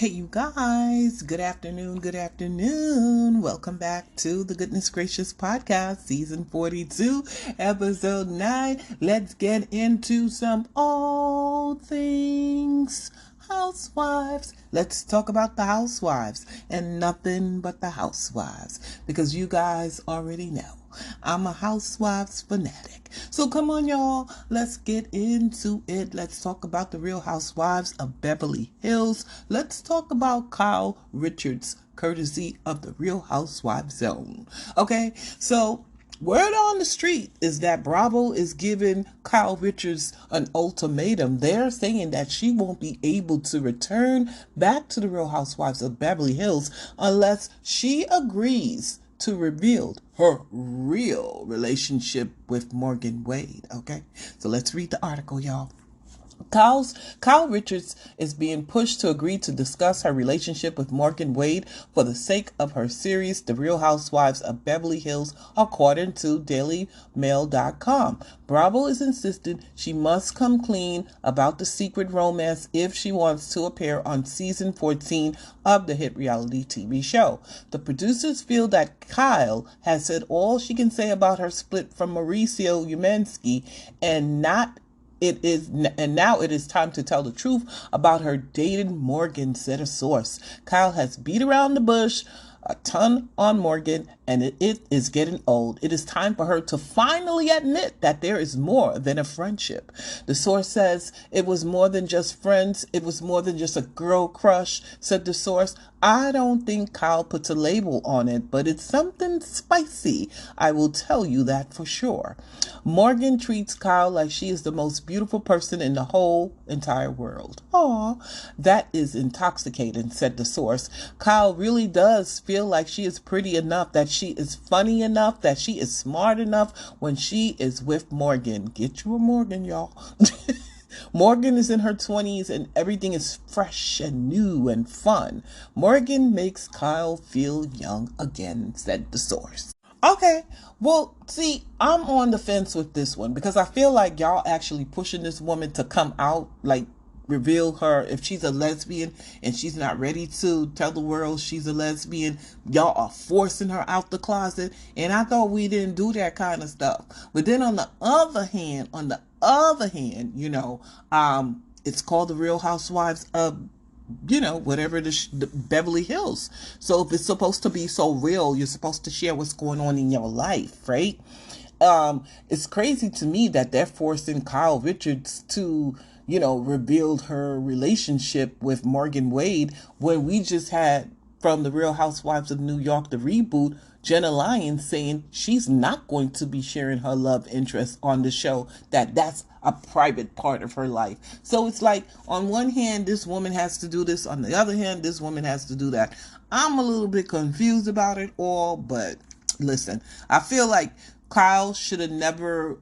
Hey, you guys, good afternoon, good afternoon. Welcome back to the Goodness Gracious Podcast, Season 42, Episode 9. Let's get into some all things housewives. Let's talk about the housewives and nothing but the housewives, because you guys already know I'm a housewives fanatic. So come on, y'all. Let's get into it. Let's talk about the Real Housewives of Beverly Hills. Let's talk about Kyle Richards, courtesy of the Real Housewives Zone. Okay, so word on the street is that Bravo is giving Kyle Richards an ultimatum. They're saying that she won't be able to return back to the Real Housewives of Beverly Hills unless she agrees to reveal her real relationship with Morgan Wade. Okay, so let's read the article, y'all. Kyle Richards is being pushed to agree to discuss her relationship with Morgan Wade for the sake of her series, The Real Housewives of Beverly Hills, according to DailyMail.com. Bravo is insisting she must come clean about the secret romance if she wants to appear on season 14 of the hit reality TV show. The producers feel that Kyle has said all she can say about her split from Mauricio Umansky and now it is time to tell the truth about her dating Morgan, said a source. Kyle has beat around the bush a ton on Morgan, and it is getting old. It is time for her to finally admit that there is more than a friendship. The source says it was more than just friends. It was more than just a girl crush, said the source. I don't think Kyle puts a label on it, but it's something spicy. I will tell you that for sure. Morgan treats Kyle like she is the most beautiful person in the whole entire world. Aw, that is intoxicating, said the source. Kyle really does feel like she is pretty enough, that she is funny enough, that she is smart enough when she is with Morgan. Get you a Morgan, y'all. Morgan is in her 20s and everything is fresh and new and fun. Morgan makes Kyle feel young again, said the source. Okay, well, see, I'm on the fence with this one because I feel like y'all actually pushing this woman to come out, like reveal her. If she's a lesbian and she's not ready to tell the world she's a lesbian, y'all are forcing her out the closet. And I thought we didn't do that kind of stuff. But then on the other hand, it's called the Real Housewives of whatever the Beverly Hills. So if it's supposed to be so real, you're supposed to share what's going on in your life, right? It's crazy to me that they're forcing Kyle Richards to, reveal her relationship with Morgan Wade when we just had from the Real Housewives of New York, the reboot, Jenna Lyons saying she's not going to be sharing her love interest on the show, that's a private part of her life. So it's like, on one hand, this woman has to do this. On the other hand, this woman has to do that. I'm a little bit confused about it all, but listen, I feel like Kyle should have never,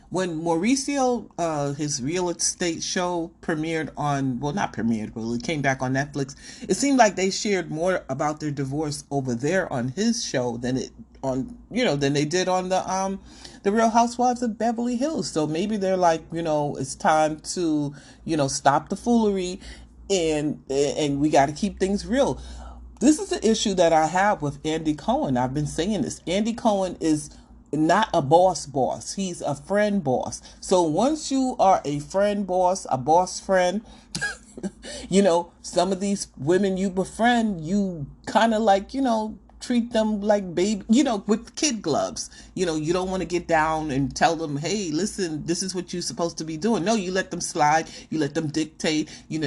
when Mauricio, his real estate show premiered on, well, not premiered, but it came back on Netflix, it seemed like they shared more about their divorce over there on his show than they did on the Real Housewives of Beverly Hills. So maybe they're like, it's time to, stop the foolery and we got to keep things real. This is the issue that I have with Andy Cohen. I've been saying this. Andy Cohen is not a boss. He's a friend boss. So once you are a friend boss, a boss friend, some of these women you befriend, you kind of like, treat them like baby, with kid gloves. You don't want to get down and tell them, hey, listen, this is what you're supposed to be doing. No, you let them slide. You let them dictate. You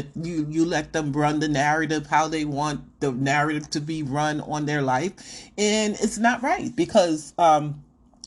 let them run the narrative how they want the narrative to be run on their life. And it's not right because,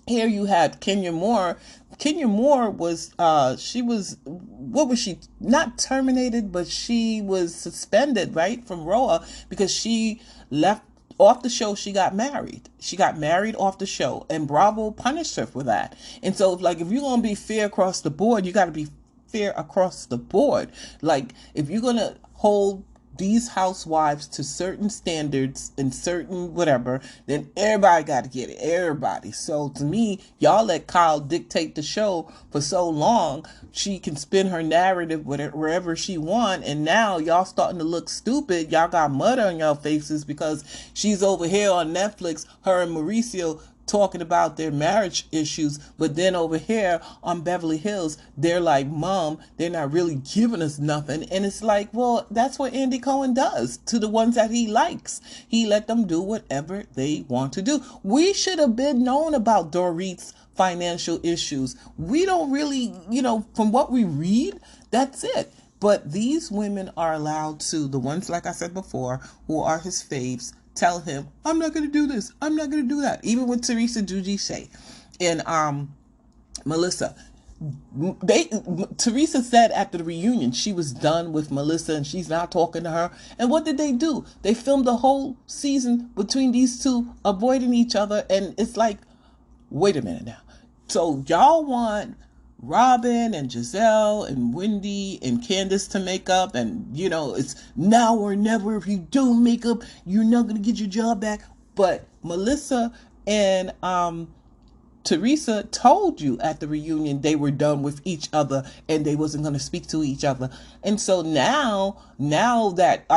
here you had Kenya Moore. Kenya Moore was, what was she? Not terminated, but she was suspended, right, from ROA because she left off the show. She got married off the show, and Bravo punished her for that. And so, like, if you're going to be fair across the board, you got to be fair across the board. Like, if you're going to hold these housewives to certain standards and certain whatever, then everybody got to get it. Everybody. So to me, y'all let Kyle dictate the show for so long. She can spin her narrative wherever she want. And now y'all starting to look stupid. Y'all got mud on y'all faces because she's over here on Netflix, her and Mauricio, talking about their marriage issues, but then over here on Beverly Hills, they're like, Mom, they're not really giving us nothing. And it's like, well, that's what Andy Cohen does to the ones that he likes. He let them do whatever they want to do. We should have been known about Dorit's financial issues. We don't really, from what we read, that's it. But these women are allowed to, the ones, like I said before, who are his faves, tell him, I'm not going to do this. I'm not going to do that. Even with Teresa Giudice and Melissa. Teresa said after the reunion she was done with Melissa and she's not talking to her. And what did they do? They filmed the whole season between these two avoiding each other. And it's like, wait a minute now. So y'all want Robin and Giselle and Wendy and Candace to make up, and it's now or never. If you don't make up, you're not gonna get your job back. But Melissa and Teresa told you at the reunion they were done with each other and they wasn't going to speak to each other. And so now that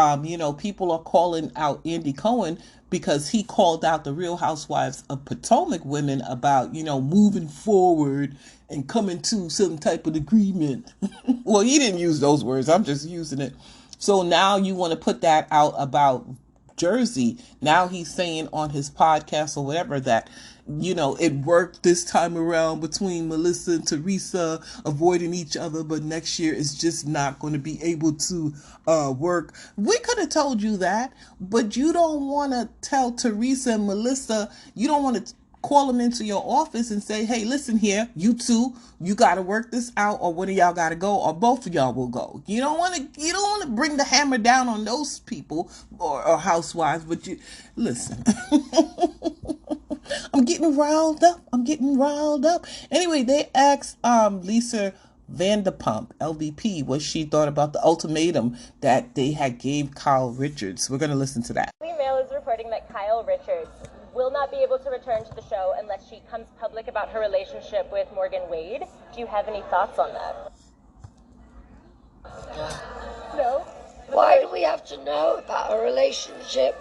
people are calling out Andy Cohen because he called out the Real Housewives of Potomac women about moving forward and coming to some type of agreement. Well, he didn't use those words. I'm just using it. So now you want to put that out about Jersey. Now he's saying on his podcast or whatever that it worked this time around between Melissa and Teresa avoiding each other, but next year it's just not going to be able to work. We could have told you that, but you don't want to tell Teresa and Melissa. You don't want to call them into your office and say, hey, listen here, you two, you got to work this out, or one of y'all got to go, or both of y'all will go. You don't want to bring the hammer down on those people or housewives, but you listen. I'm getting riled up. Anyway, they asked Lisa Vanderpump, LVP, what she thought about the ultimatum that they had gave Kyle Richards. We're going to listen to that. Daily Mail is reporting that Kyle Richards will not be able to return to the show unless she comes public about her relationship with Morgan Wade. Do you have any thoughts on that? No? Why do we have to know about a relationship?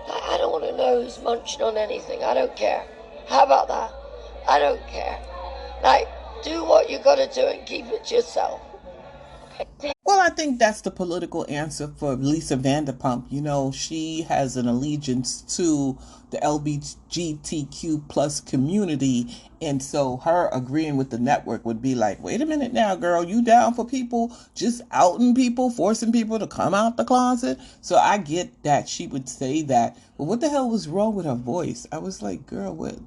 I don't want to know who's munching on anything. I don't care. How about that? I don't care. Do what you got to do and keep it to yourself. Okay. Well, I think that's the political answer for Lisa Vanderpump. She has an allegiance to the LGBTQ plus community. And so her agreeing with the network would be like, wait a minute now, girl, you down for people just outing people, forcing people to come out the closet? So I get that she would say that. But what the hell was wrong with her voice? I was like, girl, what?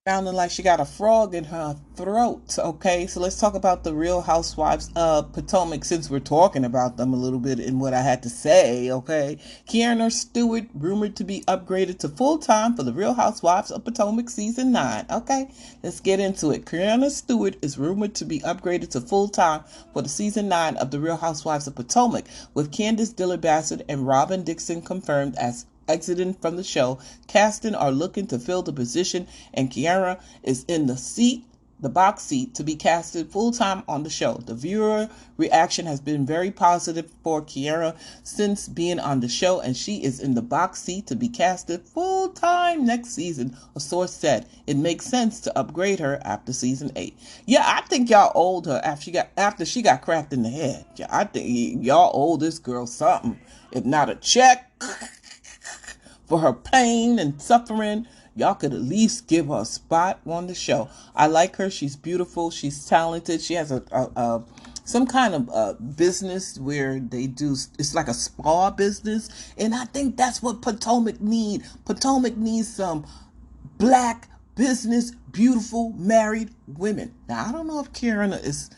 Sounding like she got a frog in her throat. Okay, so let's talk about the Real Housewives of Potomac, since we're talking about them a little bit in what I had to say. Okay, Kiana Stewart rumored to be upgraded to full-time for the Real Housewives of Potomac season 9. Okay, let's get into it. Kiana Stewart is rumored to be upgraded to full-time for the season 9 of the Real Housewives of Potomac, with Candace Dillard Bassett and Robin Dixon confirmed as exiting from the show. Casting are looking to fill the position, and Kiara is in the box seat to be casted full-time on the show. The viewer reaction has been very positive for Kiara since being on the show, and she is in the box seat to be casted full-time next season. A source said it makes sense to upgrade her after season 8. Yeah, I think y'all owed her after she got cracked in the head. Yeah, I think y'all owe this girl something, if not a check for her pain and suffering. Y'all could at least give her a spot on the show. I like her. She's beautiful. She's talented. She has some kind of business where they do, it's like a spa business. And I think that's what Potomac need. Potomac needs some black business, beautiful, married women. Now, I don't know if Karen is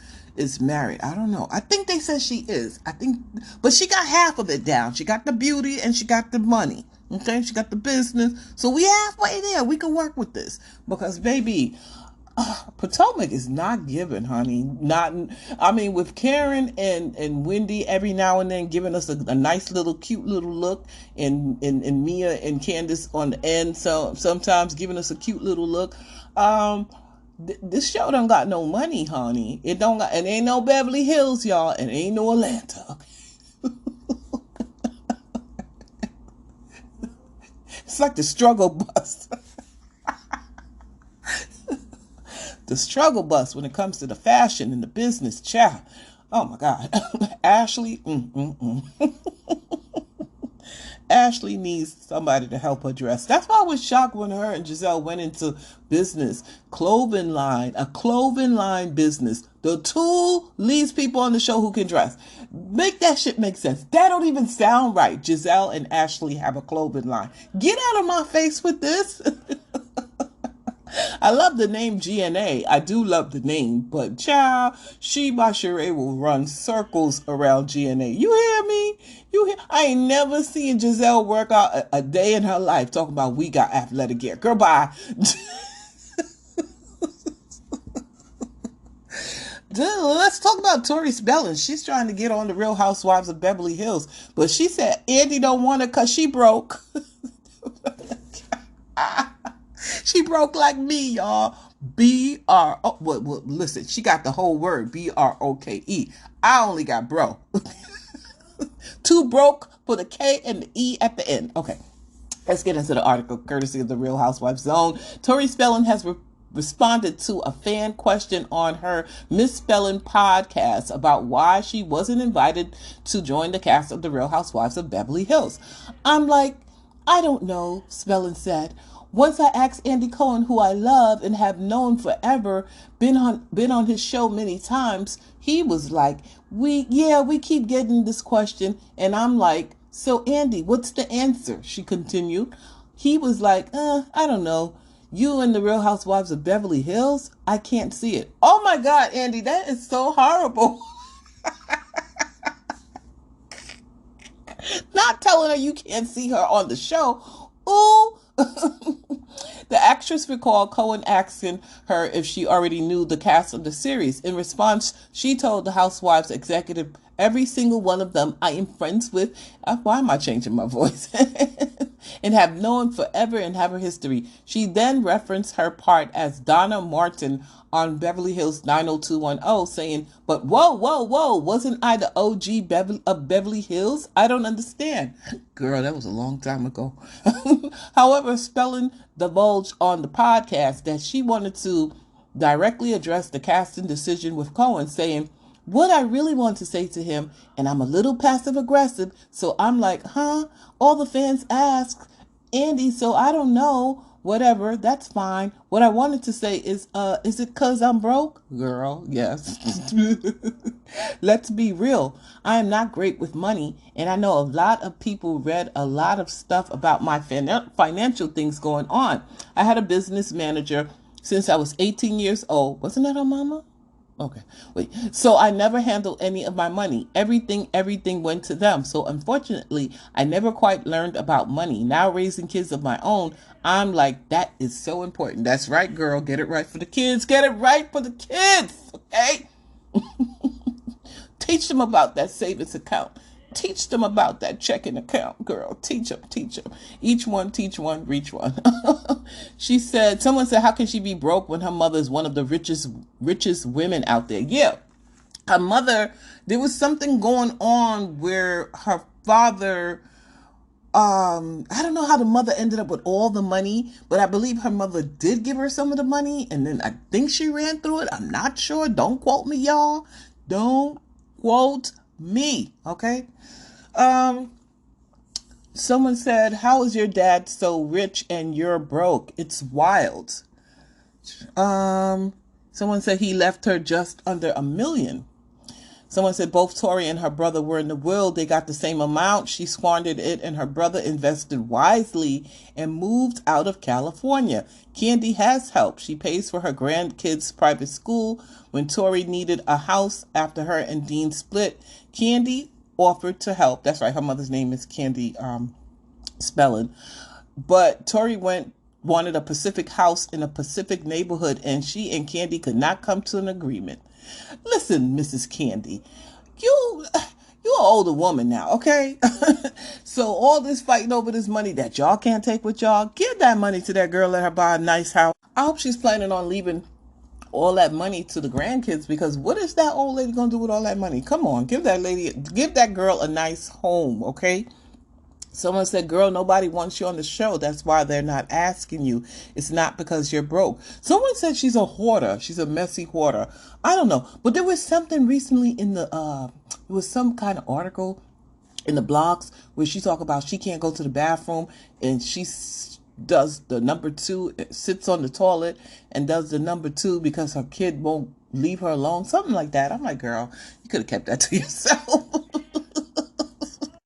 married. I don't know. I think they said she is. But she got half of it down. She got the beauty and she got the money. Okay, she got the business. So we halfway there. We can work with this. Because, baby, Potomac is not giving, honey. Not, I mean, with Karen and Wendy every now and then giving us a nice little, cute little look, and Mia and Candace on the end, so sometimes giving us a cute little look. This show don't got no money, honey. It don't got, it ain't no Beverly Hills, y'all, and it ain't no Atlanta. It's like the struggle bus. The struggle bus when it comes to the fashion and the business, child. Oh my God. Ashley, Ashley needs somebody to help her dress. That's why I was shocked when her and Giselle went into business. A clothing line business. The two least people on the show who can dress. Make that shit make sense. That don't even sound right. Giselle and Ashley have a clothing line. Get out of my face with this. I love the name GNA. I do love the name, but child, Sheba Sheree will run circles around GNA. You hear me? I ain't never seen Giselle work out a day in her life talking about we got athletic gear. Girl, bye. Let's talk about Tori Spelling. She's trying to get on the Real Housewives of Beverly Hills, but she said Andy don't want her because she broke. She broke like me, y'all. B-R. Oh, well, listen, she got the whole word, B-R-O-K-E. I only got bro. Too broke for the K and the E at the end. Okay, let's get into the article, courtesy of the Real Housewives Zone. Tori Spelling has responded to a fan question on her Misspelling podcast about why she wasn't invited to join the cast of the Real Housewives of Beverly Hills. I'm like, I don't know, Spelling said. Once I asked Andy Cohen, who I love and have known forever, been on his show many times, he was like, we keep getting this question. And I'm like, so Andy, what's the answer? She continued. He was like, I don't know. You and the Real Housewives of Beverly Hills? I can't see it. Oh my God, Andy, that is so horrible. Not telling her you can't see her on the show. Ooh. The actress recalled Cohen asking her if she already knew the cast of the series. In response, she told the Housewives executive, every single one of them I am friends with. Why am I changing my voice? And have known forever and have her history. She then referenced her part as Donna Martin on Beverly Hills 90210, saying, but whoa, wasn't I the OG of Beverly Hills? I don't understand. Girl, that was a long time ago. However, Spelling divulged on the podcast that she wanted to directly address the casting decision with Cohen, saying, what I really want to say to him, and I'm a little passive aggressive, so I'm like, all the fans ask, Andy, so I don't know, whatever, that's fine. What I wanted to say is it 'cause I'm broke? Girl, yes. Let's be real. I am not great with money, and I know a lot of people read a lot of stuff about my financial things going on. I had a business manager since I was 18 years old. Wasn't that her mama? Okay, wait. So I never handled any of my money. Everything went to them. So unfortunately, I never quite learned about money. Now raising kids of my own, I'm like, that is so important. That's right, girl. Get it right for the kids. Get it right for the kids. Okay? Teach them about that savings account. Teach them about that checking account, girl. Teach them. Each one, teach one, reach one. Someone said, how can she be broke when her mother is one of the richest women out there? Yeah. Her mother, there was something going on where her father, I don't know how the mother ended up with all the money, but I believe her mother did give her some of the money, and then I think she ran through it. I'm not sure. Don't quote me, y'all. Don't quote me, okay? Someone said, how is your dad so rich and you're broke? It's wild. Someone said he left her just under $1 million. Someone said both Tori and her brother were in the will. They got the same amount. She squandered it and her brother invested wisely and moved out of California. Candy has help. She pays for her grandkids' private school. When Tori needed a house after her and Dean split, Candy offered to help. That's right. Her mother's name is Candy Spelling. But Tori went wanted a Pacific house in a Pacific neighborhood, and she and Candy could not come to an agreement. Listen, Mrs. Candy, you're an older woman now, okay? So all this fighting over this money that y'all can't take with y'all, give that money to that girl, let her buy a nice house. I hope she's planning on leaving all that money to the grandkids, because what is that old lady gonna do with all that money? Come on, give that girl a nice home, okay? Someone said, girl, nobody wants you on the show. That's why they're not asking you. It's not because you're broke. Someone said she's a hoarder. She's a messy hoarder. I don't know. But there was something recently in it was some kind of article in the blogs where she talked about she can't go to the bathroom, and she does the number 2, sits on the toilet and does the number 2 because her kid won't leave her alone. Something like that. I'm like, girl, you could have kept that to yourself.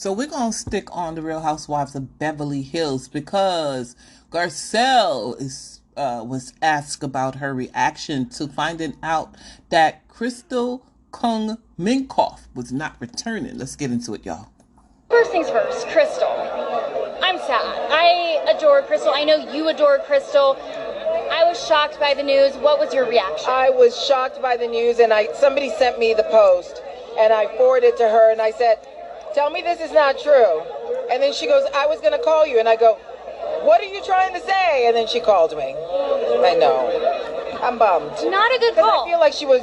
So we're going to stick on the Real Housewives of Beverly Hills because Garcelle was asked about her reaction to finding out that Crystal Kung Minkoff was not returning. Let's get into it, y'all. First things first, Crystal. I'm sad. I adore Crystal. I know you adore Crystal. I was shocked by the news. What was your reaction? I was shocked by the news, and somebody sent me the post, and I forwarded it to her, and I said, tell me this is not true. And then she goes, I was going to call you. And I go, what are you trying to say? And then she called me. I know. I'm bummed. Not a good call. I feel like she was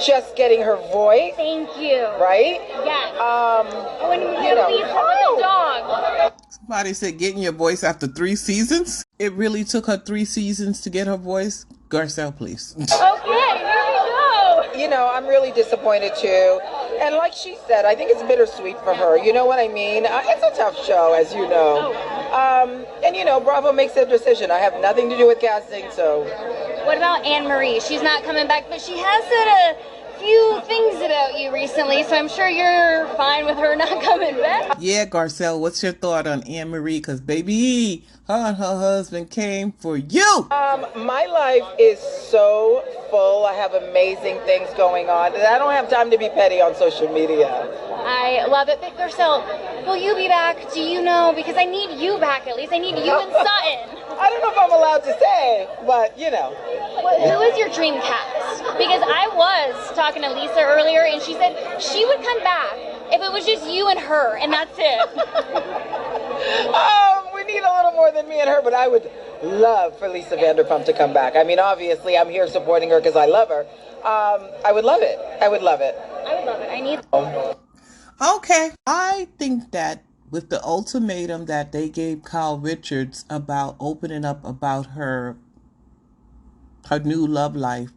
just getting her voice. Thank you. Right? Yes. When you know. Lisa with the dog. Somebody said getting your voice after 3 seasons. It really took her 3 seasons to get her voice. Garcelle, please. Okay, here we go. You know, I'm really disappointed too. And like she said, I think it's bittersweet for her. You know what I mean? It's a tough show, as you know. And, you know, Bravo makes their decision. I have nothing to do with casting, so. What about Anne-Marie? She's not coming back, but she has said a few things about you recently, so I'm sure you're fine with her not coming back. Yeah, Garcelle, what's your thought on Anne-Marie? Because, baby, her and her husband came for you. My life is so full. I have amazing things going on, and I don't have time to be petty on social media. I love it. But Garcelle, will you be back? Do you know? Because I need you back at least. I need you and Sutton. I don't know if I'm allowed to say, but, you know. Who is your dream cast? Because I was talking to Lisa earlier, and she said she would come back if it was just you and her, and that's it. We need a little more than me and her, but I would love for Lisa Vanderpump to come back. I mean, obviously, I'm here supporting her because I love her. I would love it. I would love it. I would love it. I need. Okay. I think that with the ultimatum that they gave Kyle Richards about opening up about her new love life,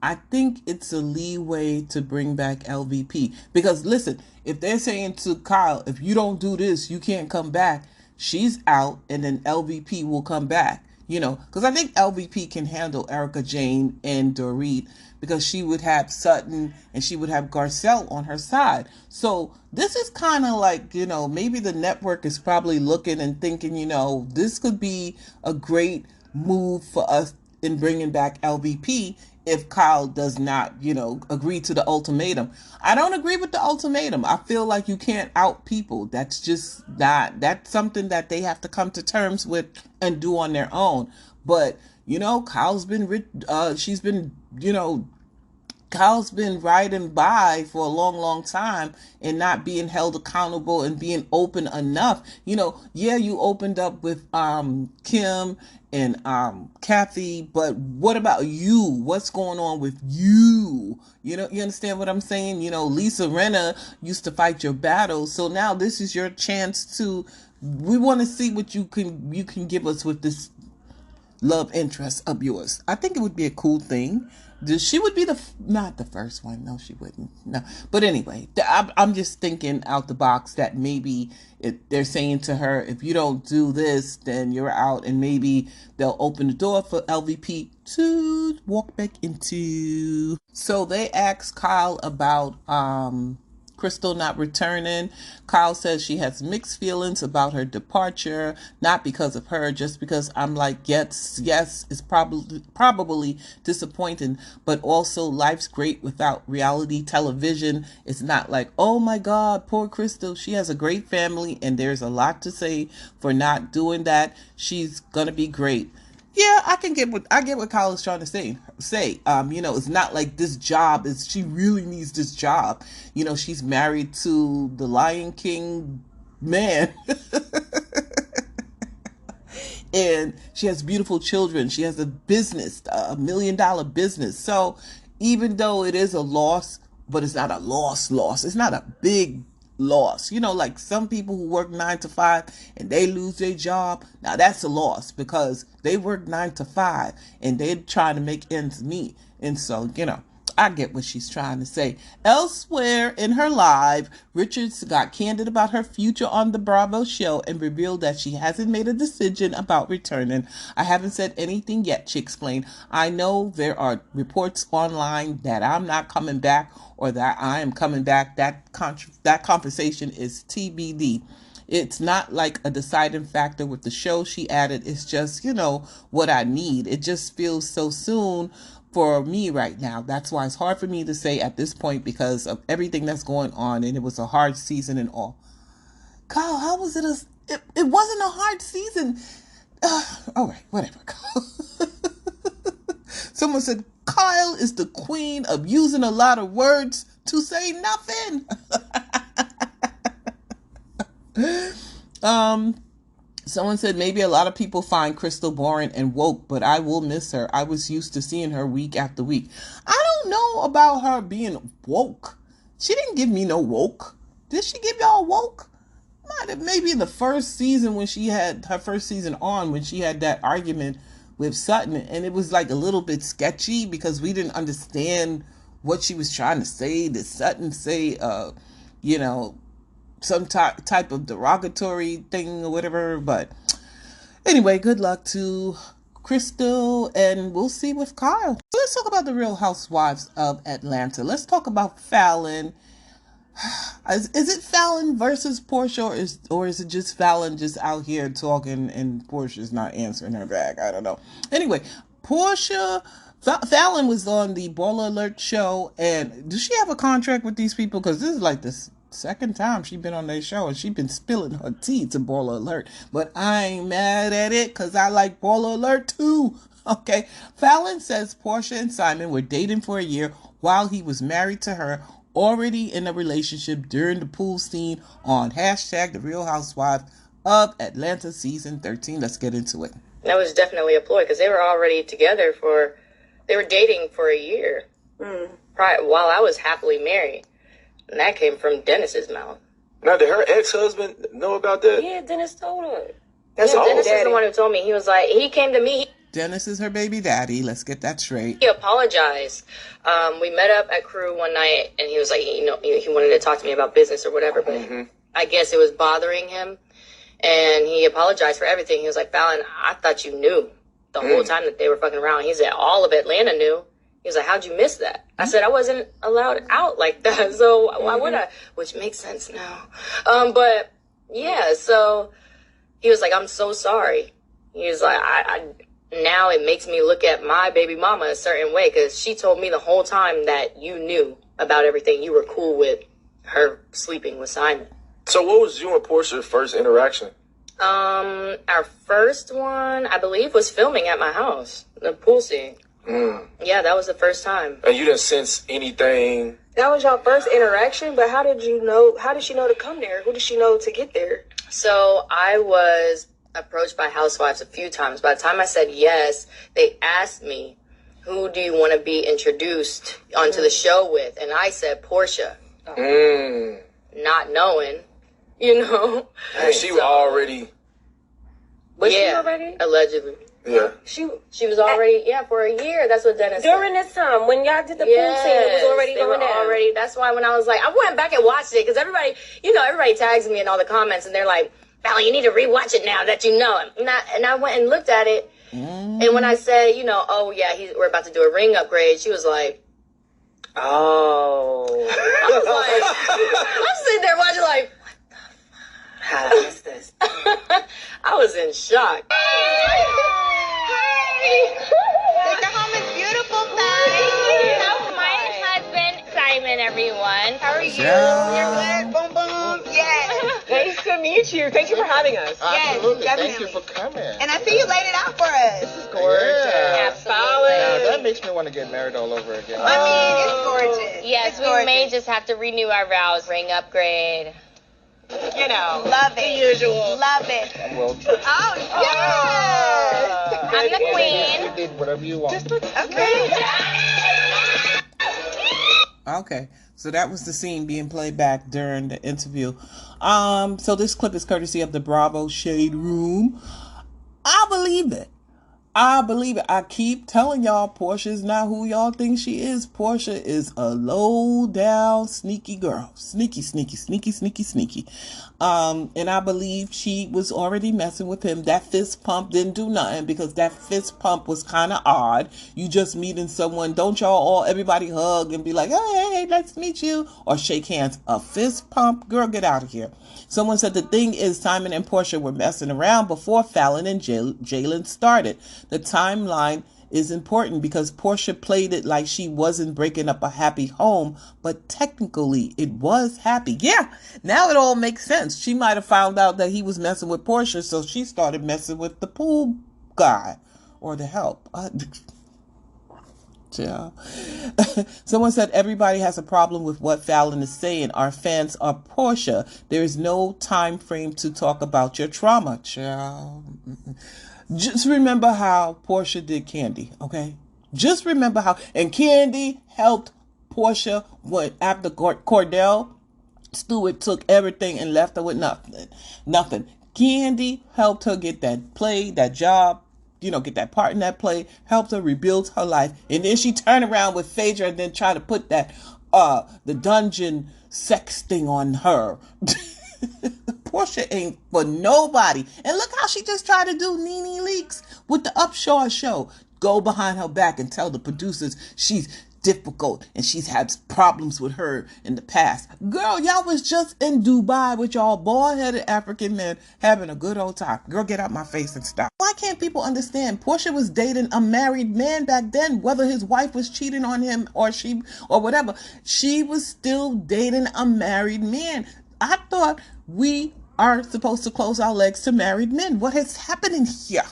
I think it's a leeway to bring back LVP. Because listen, if they're saying to Kyle, if you don't do this, you can't come back, she's out, and then LVP will come back. You know, because I think LVP can handle Erica Jane and Dorit, because she would have Sutton and she would have Garcelle on her side. So this is kind of like, you know, maybe the network is probably looking and thinking, you know, this could be a great move for us in bringing back LVP if Kyle does not, you know, agree to the ultimatum. I don't agree with the ultimatum. I feel like you can't out people. That's just not, that's something that they have to come to terms with and do on their own. But, you know, Kyle's been riding by for a long, long time and not being held accountable and being open enough. You know, yeah, you opened up with Kim and Kathy, but what about you? What's going on with you? You know, you understand what I'm saying? You know, Lisa Rinna used to fight your battles, so now this is your chance to. We want to see what you can give us with this love interest of yours. I think it would be a cool thing. She would be not the first one. No, she wouldn't. No. But anyway, I'm just thinking out the box that maybe they're saying to her, if you don't do this, then you're out. And maybe they'll open the door for LVP to walk back into. So they asked Kyle about Crystal not returning. Kyle says she has mixed feelings about her departure, not because of her, just because I'm like, yes, it's probably disappointing, but also life's great without reality television. It's not like, oh my God, poor Crystal. She has a great family, and there's a lot to say for not doing that. She's gonna be great. Yeah, I get what Kyle is trying to say. It's not like this job is she really needs this job. She's married to the Lion King man. And she has beautiful children. She has a business, a $1 million business. So even though it is a loss, but it's not a loss. It's not a big loss. Like some people who work 9 to 5 and they lose their job. Now that's a loss because they work 9 to 5 and they're trying to make ends meet. And so, I get what she's trying to say. Elsewhere in her live, Richards got candid about her future on the Bravo show and revealed that she hasn't made a decision about returning. I haven't said anything yet, she explained. I know there are reports online that I'm not coming back or that I am coming back. That conversation is TBD. It's not like a deciding factor with the show, she added. It's just, what I need. It just feels so soon for me right now. That's why it's hard for me to say at this point because of everything that's going on, and it was a hard season and all. Kyle, how was it? It wasn't a hard season. All right, whatever, Kyle. Someone said Kyle is the queen of using a lot of words to say nothing. Someone said maybe a lot of people find Crystal boring and woke, but I will miss her. I was used to seeing her week after week. I don't know about her being woke. She didn't give me no woke. Did she give y'all woke? Maybe in the first season when she had her first season on, when she had that argument with Sutton, and it was like a little bit sketchy because we didn't understand what she was trying to say. Did Sutton say, some type of derogatory thing or whatever? But anyway, good luck to Crystal, and we'll see with Kyle. So let's talk about the Real Housewives of Atlanta. Let's talk about Fallon. Is it Fallon versus Portia, or is it just Fallon just out here talking and Portia's not answering her back? I don't know. Anyway, Fallon was on the Baller Alert show, and does she have a contract with these people? Because this is like the second time she's been on their show, and she's been spilling her tea to Baller Alert. But I ain't mad at it because I like Baller Alert too. Okay, Fallon says Portia and Simon were dating for a year while he was married to her, already in a relationship during the pool scene on hashtag The Real Housewives of Atlanta season 13. Let's get into it. That was definitely a ploy because they were already together they were dating for a year while I was happily married. And that came from Dennis's mouth. Now, did her ex-husband know about that? Yeah, Dennis told her. That's all. Dennis is the one who told me. He was like, he came to me. Dennis is her baby daddy. Let's get that straight. He apologized. We met up at Crew one night, and he was like, he wanted to talk to me about business or whatever, but I guess it was bothering him. And he apologized for everything. He was like, Fallon, I thought you knew the whole time that they were fucking around. He said, all of Atlanta knew. He was like, how'd you miss that? I said, I wasn't allowed out like that, so why would I? Which makes sense now. But, yeah, so he was like, I'm so sorry. He was like, now it makes me look at my baby mama a certain way because she told me the whole time that you knew about everything. You were cool with her sleeping with Simon. So what was you and Portia's first interaction? Our first one, I believe, was filming at my house, the pool scene. Yeah, that was the first time. And you didn't sense anything? That was your first interaction, but how did she know to come there? Who did she know to get there? So I was approached by housewives a few times. By the time I said yes, they asked me, who do you want to be introduced onto the show with? And I said Portia. Not knowing, And she was already... Was she already? Allegedly. Yeah. She was already, for a year. That's what Dennis during said. this time, when y'all did the pool scene, it was already going down. That's why when I was like, I went back and watched it, because everybody tags me in all the comments, and they're like, Val, you need to rewatch it now that you know him. And I went and looked at it, and when I said, oh yeah, we're about to do a ring upgrade, she was like, oh. I was like, I'm sitting there watching like, what the fuck? How is this? I was in shock. Take her home is beautiful, Sally. My husband, Simon, everyone. How are you? Yeah. You're good. Boom, boom. Yes. Nice to meet meet you. Thank you for having us. Absolutely. Yes, Thank you definitely. for coming. And I see you laid it out for us. This is gorgeous. Yeah. Solid. Now, that makes me want to get married all over again. I mean, it's gorgeous. Yes, It's we gorgeous. may just have to renew our vows, ring upgrade. You know, Love the it. usual. Love it. Well, Oh, yes. I'm the queen. you did whatever you want. Okay. Okay, so that was the scene being played back during the interview. So this clip is courtesy of the Bravo Shade Room. I believe it. I believe it. I keep telling y'all, Portia is not who y'all think she is. Portia is a low down, sneaky girl. Sneaky. And I believe she was already messing with him. That fist pump didn't do nothing because that fist pump was kind of odd. You just meeting someone. Don't everybody hug and be like, hey, nice to meet you. Or shake hands. A fist pump? Girl, get out of here. Someone said the thing is Simon and Portia were messing around before Fallon and Jalen started. The timeline is important because Portia played it like she wasn't breaking up a happy home, but technically it was happy. Yeah, now it all makes sense. She might have found out that he was messing with Portia, so she started messing with the pool guy or the help. Yeah. Someone said everybody has a problem with what Fallon is saying. Our fans are Portia. There is no time frame to talk about your trauma. Child. Just remember how Portia did Candy, okay? Just remember how, and Candy helped Portia after Cordell Stewart took everything and left her with nothing. Candy helped her get that play, that job, get that part in that play, helped her rebuild her life. And then she turned around with Phaedra and then try to put that, the dungeon sex thing on her. Portia ain't for nobody. And look how she just tried to do Nene Leakes with the Upshaw show. Go behind her back and tell the producers she's difficult and she's had problems with her in the past. Girl, y'all was just in Dubai with y'all bald-headed African men having a good old time. Girl, get out my face and stop. Why can't people understand? Portia was dating a married man back then, whether his wife was cheating on him or whatever. She was still dating a married man. I thought we are supposed to close our legs to married men. What is happening here?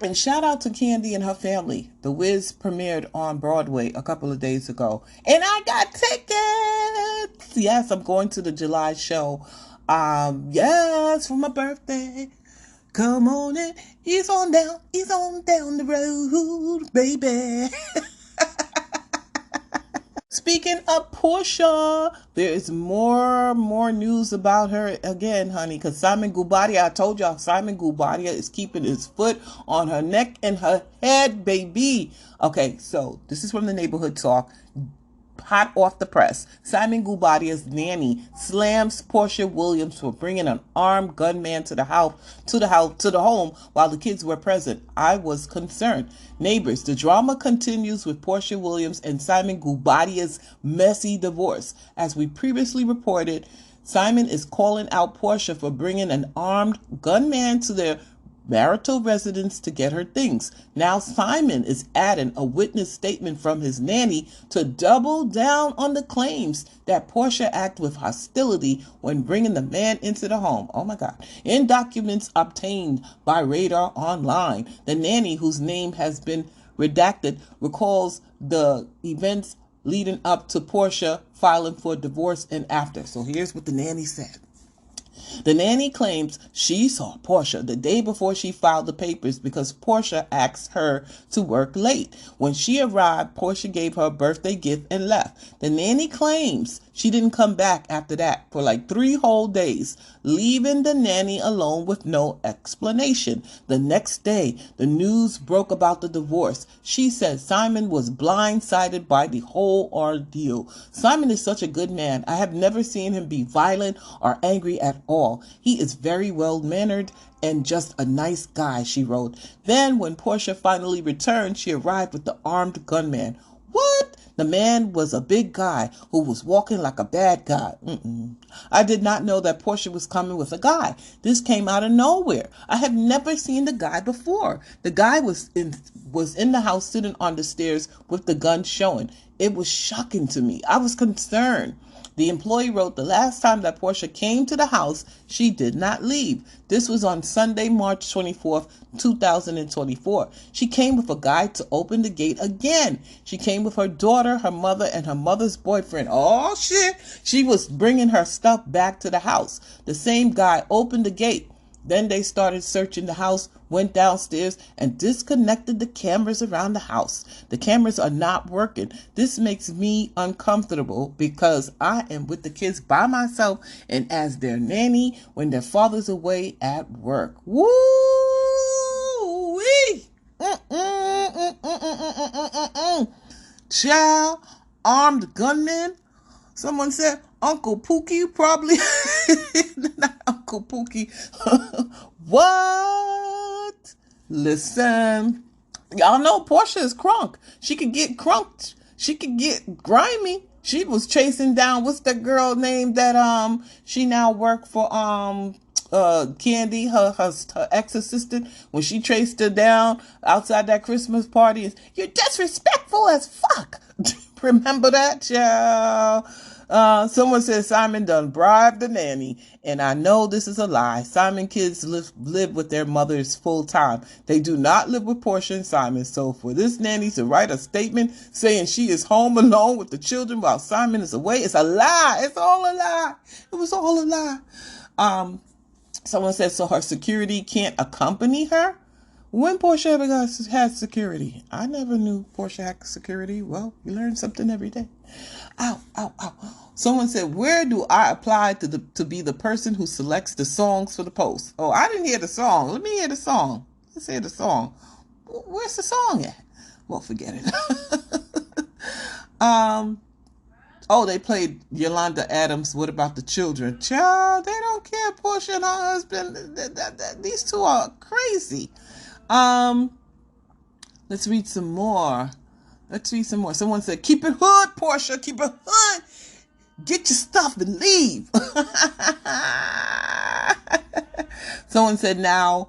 And shout out to Candy and her family. The Wiz premiered on Broadway a couple of days ago. And I got tickets. Yes, I'm going to the July show. Yes, for my birthday. Come on in. He's on down the road, baby. Speaking of Portia, there is more news about her again, honey, because Simon Guobadia, I told y'all, Simon Guobadia is keeping his foot on her neck and her head, baby. Okay, so this is from the Neighborhood Talk. Hot off the press. Simon Guobadia's nanny slams Portia Williams for bringing an armed gunman to the home while the kids were present. I was concerned. Neighbors, the drama continues with Portia Williams and Simon Guobadia's messy divorce. As we previously reported, Simon is calling out Portia for bringing an armed gunman to their marital residence to get her things. Now Simon is adding a witness statement from his nanny to double down on the claims that Portia acted with hostility when bringing the man into the home. Oh my God. In documents obtained by Radar Online, the nanny, whose name has been redacted, recalls the events leading up to Portia filing for divorce and after. So here's what the nanny said. The nanny claims she saw Portia the day before she filed the papers because Portia asked her to work late. When she arrived, Portia gave her a birthday gift and left. The nanny claims she didn't come back after that for like 3 whole days, leaving the nanny alone with no explanation. The next day, the news broke about the divorce. She said Simon was blindsided by the whole ordeal. Simon is such a good man. I have never seen him be violent or angry at all. He is very well-mannered and just a nice guy, she wrote. Then, when Portia finally returned, she arrived with the armed gunman. What? The man was a big guy who was walking like a bad guy. I did not know that Portia was coming with a guy. This came out of nowhere. I have never seen the guy before. The guy was in the house sitting on the stairs with the gun showing. It was shocking to me. I was concerned. The employee wrote, the last time that Portia came to the house, she did not leave. This was on Sunday, March 24th, 2024. She came with a guy to open the gate again. She came with her daughter, her mother, and her mother's boyfriend. Oh, shit. She was bringing her stuff back to the house. The same guy opened the gate. Then they started searching the house, went downstairs, and disconnected the cameras around the house. The cameras are not working. This makes me uncomfortable because I am with the kids by myself and as their nanny when their father's away at work. Woo-wee! Child, armed gunman. Someone said Uncle Pookie, probably not Uncle Pookie. What? Listen, y'all know Portia is crunk. She could get crunked. She could get grimy. She was chasing down, what's that girl name that she now work for Candy, her ex-assistant, when she chased her down outside that Christmas party. You're disrespectful as fuck. Remember that, child? Someone says Simon done bribed the nanny, and I know this is a lie. Simon kids live with their mothers full time. They do not live with Portia and Simon. So for this nanny to write a statement saying she is home alone with the children while Simon is away, it's a lie. It's all a lie. It was all a lie. Someone says, so her security can't accompany her? When Portia ever had security? I never knew Portia had security. Well, you learn something every day. Ow, ow, ow. Someone said, where do I apply to be the person who selects the songs for the post? Oh, I didn't hear the song. Let me hear the song. Let's hear the song. Where's the song at? Well, forget it. They played Yolanda Adams. What about the children? Child, they don't care. Portia and her husband, these two are crazy. Let's read some more. Someone said, keep it hood, Portia. Keep it hood. Get your stuff and leave. Someone said, now,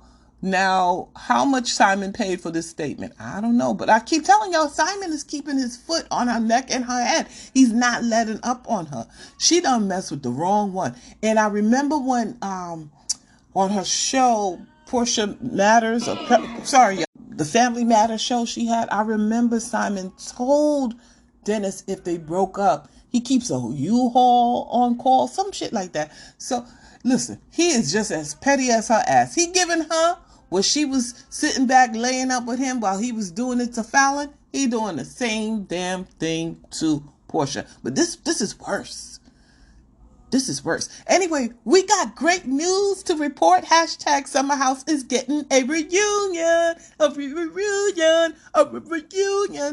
how much Simon paid for this statement? I don't know, but I keep telling y'all, Simon is keeping his foot on her neck and her head. He's not letting up on her. She done messed with the wrong one. And I remember when, on her show, Portia Matters, the Family Matters show she had, I remember Simon told Dennis if they broke up, he keeps a U-Haul on call, some shit like that. So, listen, he is just as petty as her ass. He giving her what she was sitting back laying up with him while he was doing it to Fallon. He doing the same damn thing to Portia. But this is worse. This is worse. Anyway, we got great news to report. Hashtag Summer House is getting a reunion. A reunion.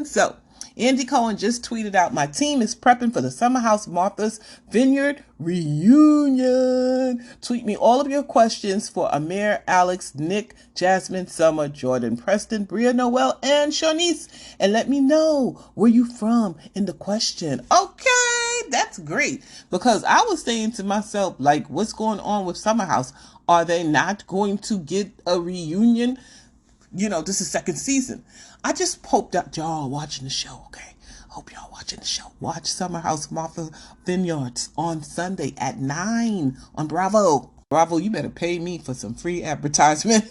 So, Andy Cohen just tweeted out, my team is prepping for the Summer House Martha's Vineyard reunion. Tweet me all of your questions for Amir, Alex, Nick, Jasmine, Summer, Jordan, Preston, Bria, Noel, and Shanice. And let me know where you from in the question. Okay, that's great. Because I was saying to myself, like, what's going on with Summer House? Are they not going to get a reunion? You know, this is second season. I just hope that y'all are watching the show, okay? Hope y'all watching the show. Watch Summer House Martha Vineyards on Sunday at 9 on Bravo. Bravo, you better pay me for some free advertisement.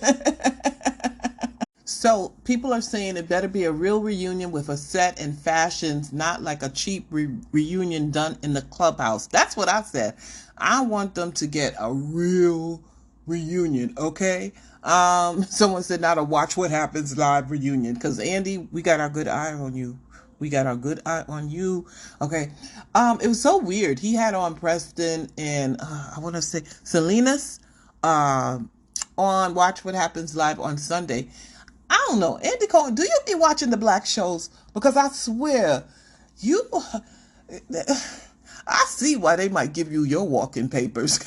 So people are saying it better be a real reunion with a set and fashions, not like a cheap reunion done in the clubhouse. That's what I said. I want them to get a real reunion, okay? Someone said not a Watch What Happens live reunion, because Andy, we got our good eye on you. We got our good eye on you. Okay. It was so weird. He had on Preston and I want to say Selena's on Watch What Happens live on Sunday. I don't know. Andy Cohen, do you be watching the black shows? Because I swear, I see why they might give you your walking papers.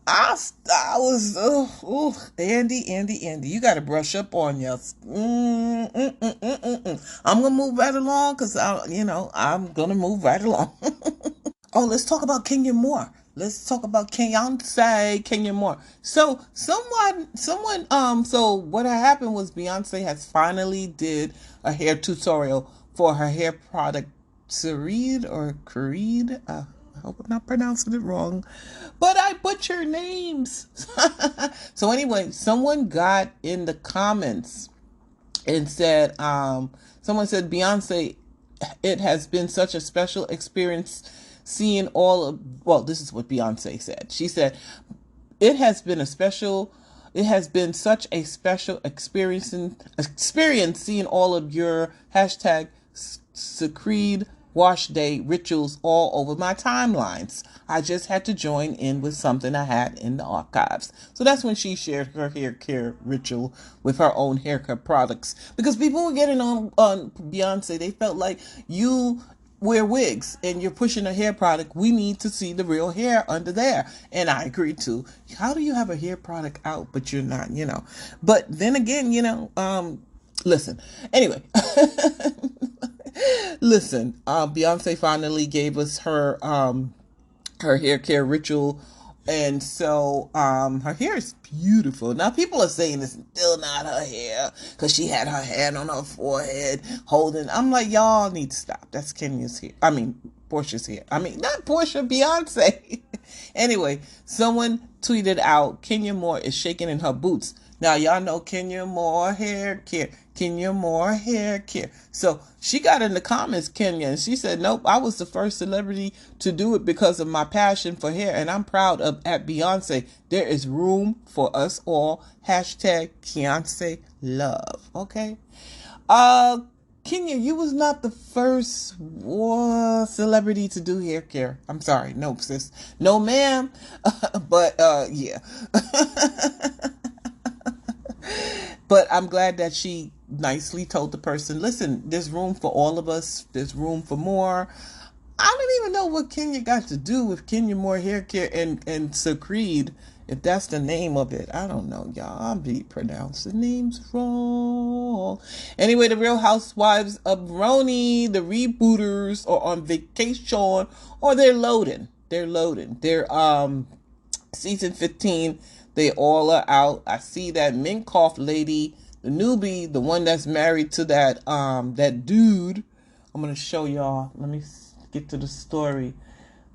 I was, Andy, you got to brush up on your, I'm going to move right along because I'm going to move right along. Oh, let's talk about Kenya Moore. Let's talk about Kenya Moore. So so what had happened was Beyonce has finally did a hair tutorial for her hair product, Cerid or Creed. I hope I'm not pronouncing it wrong, but I butcher names. So anyway, someone got in the comments and said, someone said, Beyonce, it has been such a special experience seeing all of, well, this is what Beyonce said. She said, it has been such a special experience seeing all of your hashtag Secreed wash day rituals all over my timelines. I just had to join in with something I had in the archives. So that's when she shared her hair care ritual with her own haircut products. Because people were getting on Beyonce. They felt like, you wear wigs and you're pushing a hair product. We need to see the real hair under there. And I agree too. How do you have a hair product out, but you're not, But then again, listen. Anyway. Listen, Beyonce finally gave us her hair care ritual, and so her hair is beautiful. Now people are saying it's still not her hair because she had her hand on her forehead holding. I'm like, y'all need to stop. That's Kenya's hair. I mean, Portia's hair. I mean, not Portia, Beyonce. Anyway, someone tweeted out, Kenya Moore is shaking in her boots. Now, y'all know Kenya Moore hair care. Kenya Moore hair care. So she got in the comments, Kenya, and she said, nope, I was the first celebrity to do it because of my passion for hair, and I'm proud of at Beyonce. There is room for us all. Hashtag Beyonce love. Okay? Kenya, you was not the first celebrity to do hair care. I'm sorry. No, sis. No, ma'am. But, yeah. But I'm glad that she nicely told the person, listen, there's room for all of us. There's room for more. I don't even know what Kenya got to do with Kenya Moore hair care and Secreed, if that's the name of it. I don't know, y'all. I'll be pronouncing names wrong. Anyway, the Real Housewives of Roni, the rebooters, are on vacation, or they're loading. They're season 15. They all are out. I see that Minkoff lady, the newbie, the one that's married to that dude. I'm going to show y'all. Let me get to the story.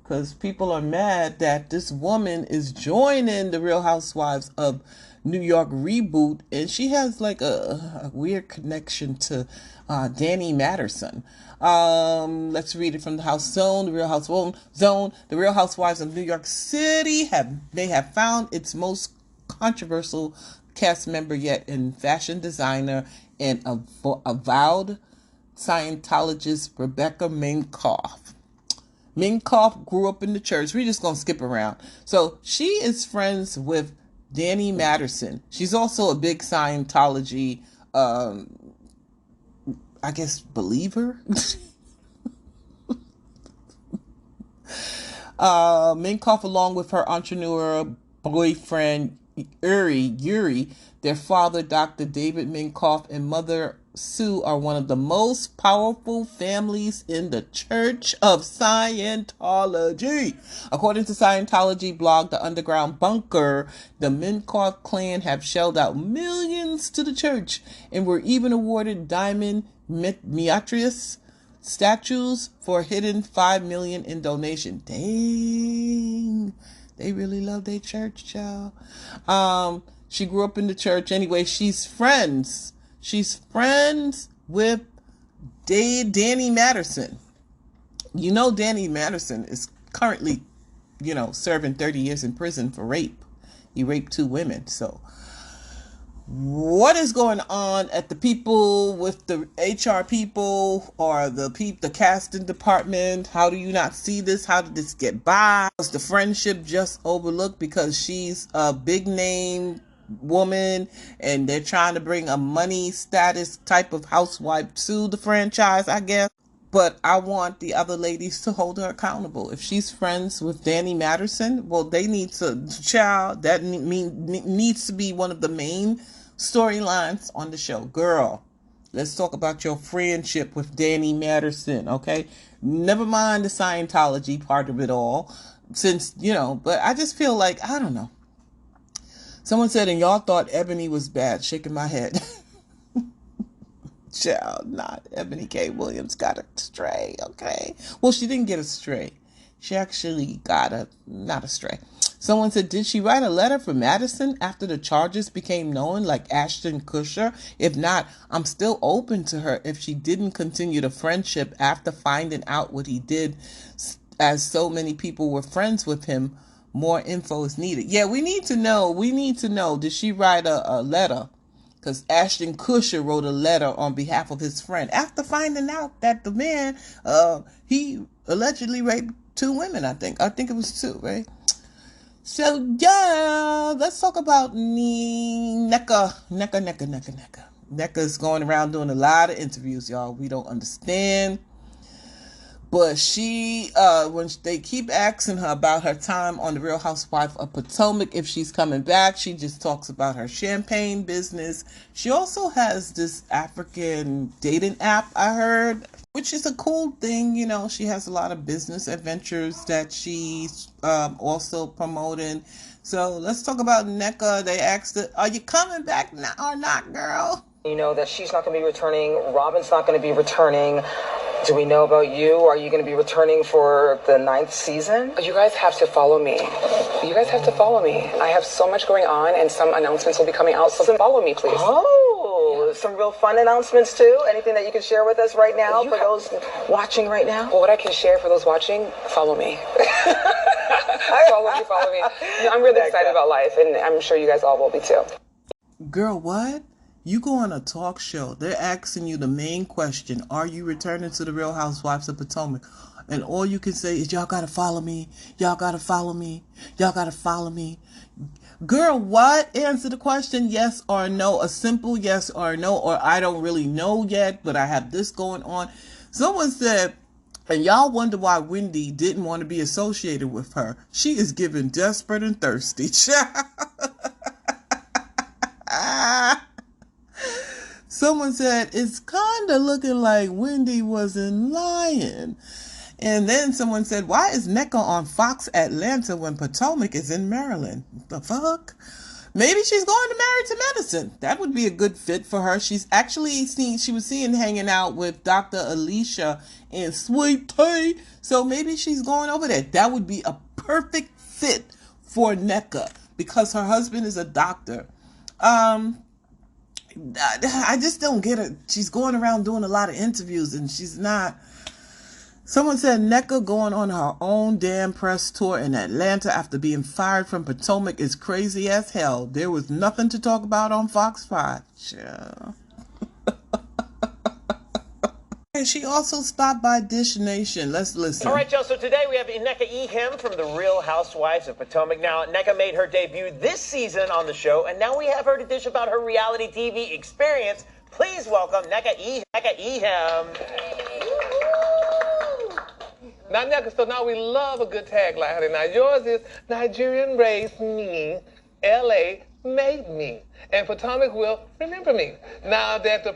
Because people are mad that this woman is joining the Real Housewives of New York reboot. And she has like a weird connection to Danny Matterson. Let's read it from the House Zone. The Real Housewives Zone. The Real Housewives of New York City have found its most controversial cast member yet in fashion designer and avowed Scientologist Rebecca Minkoff. Minkoff grew up in the church. We're just going to skip around. So she is friends with Danny Matterson. She's also a big Scientology, I guess, believer. Minkoff, along with her entrepreneur boyfriend Yuri, their father, Dr. David Minkoff, and mother Sue, are one of the most powerful families in the Church of Scientology. According to Scientology blog The Underground Bunker, the Minkoff clan have shelled out millions to the church and were even awarded diamond Miatrius statues for a hidden $5 million in donation. Dang, they really love their church, child. She grew up in the church. Anyway, she's friends with Danny Matterson. You know, Danny Matterson is currently, serving 30 years in prison for rape. He raped 2 women. So what is going on at the people with the HR people or the casting department? How do you not see this? How did this get by? Was the friendship just overlooked because she's a big name woman and they're trying to bring a money status type of housewife to the franchise, I guess? But I want the other ladies to hold her accountable. If she's friends with Danny Matterson, well, they need to, child, that needs to be one of the main storylines on the show. Girl, let's talk about your friendship with Danny Matterson, okay? Never mind the Scientology part of it all. since, but I just feel like, I don't know. Someone said, and y'all thought Ebony was bad. Shaking my head. Child, not Ebony K. Williams got astray, okay? Well, she didn't get astray. She actually got not astray. Someone said, did she write a letter for Madison after the charges became known, like Ashton Kutcher? If not, I'm still open to her if she didn't continue the friendship after finding out what he did, as so many people were friends with him. More info is needed. Yeah, we need to know. Did she write a letter? Because Ashton Kutcher wrote a letter on behalf of his friend after finding out that the man, he allegedly raped 2 women, I think. I think it was 2, right? So, yeah, let's talk about Nneka. Nneka's going around doing a lot of interviews, y'all. We don't understand. But she, when they keep asking her about her time on The Real Housewives of Potomac, if she's coming back, she just talks about her champagne business. She also has this African dating app, I heard, which is a cool thing. She has a lot of business adventures that she's also promoting. So let's talk about Nneka. They asked her, are you coming back now or not, girl? You know that she's not going to be returning. Robin's not going to be returning. Do we know about you? Are you going to be returning for the 9th season? You guys have to follow me. I have so much going on, and some announcements will be coming out, so follow me, please. Oh, some real fun announcements, too? Anything that you can share with us right now for those watching right now? Well, what I can share for those watching, follow me. Follow me. No, I'm really excited about life, and I'm sure you guys all will be, too. Girl, what? You go on a talk show. They're asking you the main question. Are you returning to The Real Housewives of Potomac? And all you can say is, y'all got to follow me. Y'all got to follow me. Y'all got to follow me. Girl, what? Answer the question, yes or no. A simple yes or no, or I don't really know yet, but I have this going on. Someone said, and y'all wonder why Wendy didn't want to be associated with her. She is giving desperate and thirsty. Someone said, it's kind of looking like Wendy wasn't lying. And then someone said, why is Nneka on Fox Atlanta when Potomac is in Maryland? The fuck? Maybe she's going to Married to Medicine. That would be a good fit for her. She's actually she was seen hanging out with Dr. Alicia in Sweet Tea. So maybe she's going over there. That would be a perfect fit for Nneka because her husband is a doctor. I just don't get it. She's going around doing a lot of interviews and she's not. Someone said Nneka going on her own damn press tour in Atlanta after being fired from Potomac is crazy as hell. There was nothing to talk about on Fox 5. Sure. And she also stopped by Dish Nation. Let's listen. All right, Joe. So today we have Nneka Ehem from The Real Housewives of Potomac. Now, Nneka made her debut this season on the show, and now we have her to dish about her reality TV experience. Please welcome Nneka Ehem. Now, Nneka, so now we love a good tagline, honey. Now, yours is Nigerian raised me, L.A. made me, and Potomac will remember me. Now that the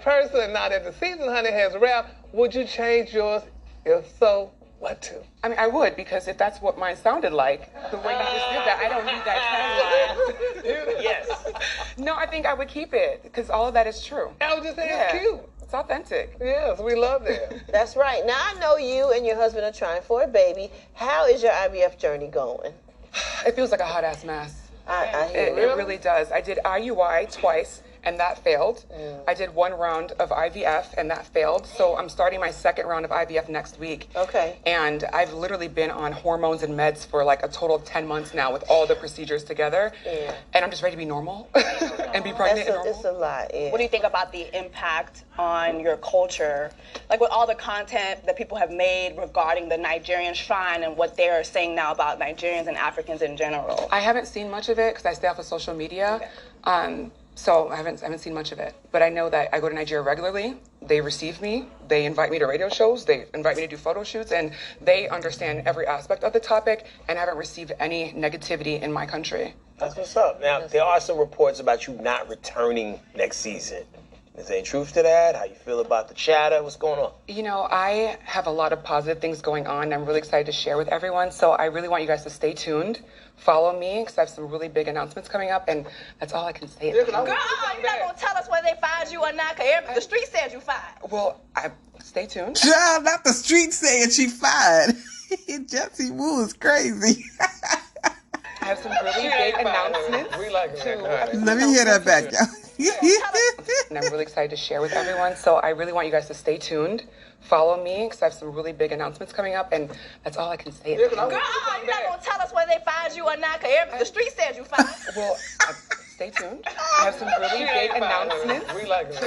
season, honey, has wrapped, would you change yours? If so, what to? I mean, I would, because if that's what mine sounded like, the way you just did that, I don't need that tagline. Yes. No, I think I would keep it, because all of that is true. I was just saying, it's cute. It's authentic. Yes, we love that. That's right. Now I know you and your husband are trying for a baby. How is your IVF journey going? It feels like a hot-ass mess. It really does. I did IUI twice, and that failed. I did 1 round of IVF, and that failed. So I'm starting my 2nd round of IVF next week. Okay. And I've literally been on hormones and meds for like a total of 10 months now with all the procedures together. Yeah. And I'm just ready to be normal and be pregnant and normal. It's a lot, yeah. What do you think about the impact on your culture? Like with all the content that people have made regarding the Nigerian shrine and what they're saying now about Nigerians and Africans in general. I haven't seen much of it because I stay off of social media. Okay. So I haven't seen much of it. But I know that I go to Nigeria regularly. They receive me. They invite me to radio shows. They invite me to do photo shoots. And they understand every aspect of the topic and haven't received any negativity in my country. That's what's up. Now, there are some reports about you not returning next season. Is there any truth to that? How you feel about the chatter? What's going on? You know, I have a lot of positive things going on. I'm really excited to share with everyone. So I really want you guys to stay tuned. Follow me because I have some really big announcements coming up, and that's all I can say. Girl, you're not gonna tell us whether they fired you or not, because the street said you fired. Well, stay tuned. Child, not the street saying she fired. Jesse Wu is crazy. I have some really big announcements. We like it. Let me hear that back, y'all. And I'm really excited to share with everyone. So I really want you guys to stay tuned. Follow me because I have some really big announcements coming up, and that's all I can say. Girl, you're not gonna tell us whether they fired you or not, because the street said you fired. Well, stay tuned. I have some really big announcements. We like it. So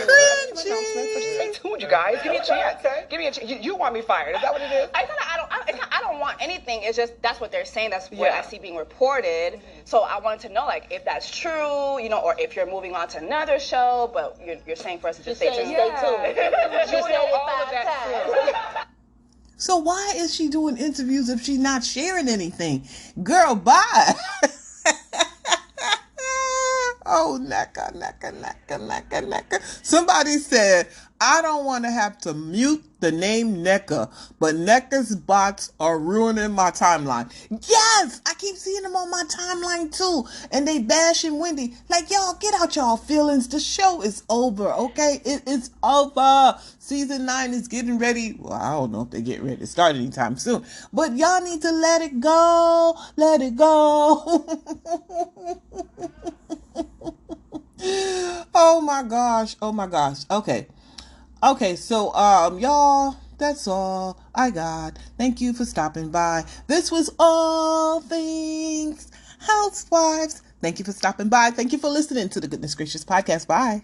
just stay tuned, you guys. Give me a chance. Give me a chance. You want me fired? Is that what it is? I don't want anything. It's just that's what they're saying. That's what I see being reported. So I wanted to know, like, if that's true, you know, or if you're moving on to another show. But you're saying for us to just stay tuned. Stay tuned. You know all of that. So why is she doing interviews if she's not sharing anything? Girl, bye. Oh, Neka. Somebody said, I don't want to have to mute the name Neka, but Neka's bots are ruining my timeline. Yes, I keep seeing them on my timeline too, and they bashing Wendy. Like, y'all, get out y'all feelings. The show is over, okay? It is over. Season 9 is getting ready. Well, I don't know if they get ready to start anytime soon, but y'all need to let it go. Let it go. Oh my gosh. Okay, so y'all, that's all I got. Thank you for stopping by. This was All Things Housewives. Thank you for stopping by. Thank you for listening to the Goodness Gracious podcast. Bye.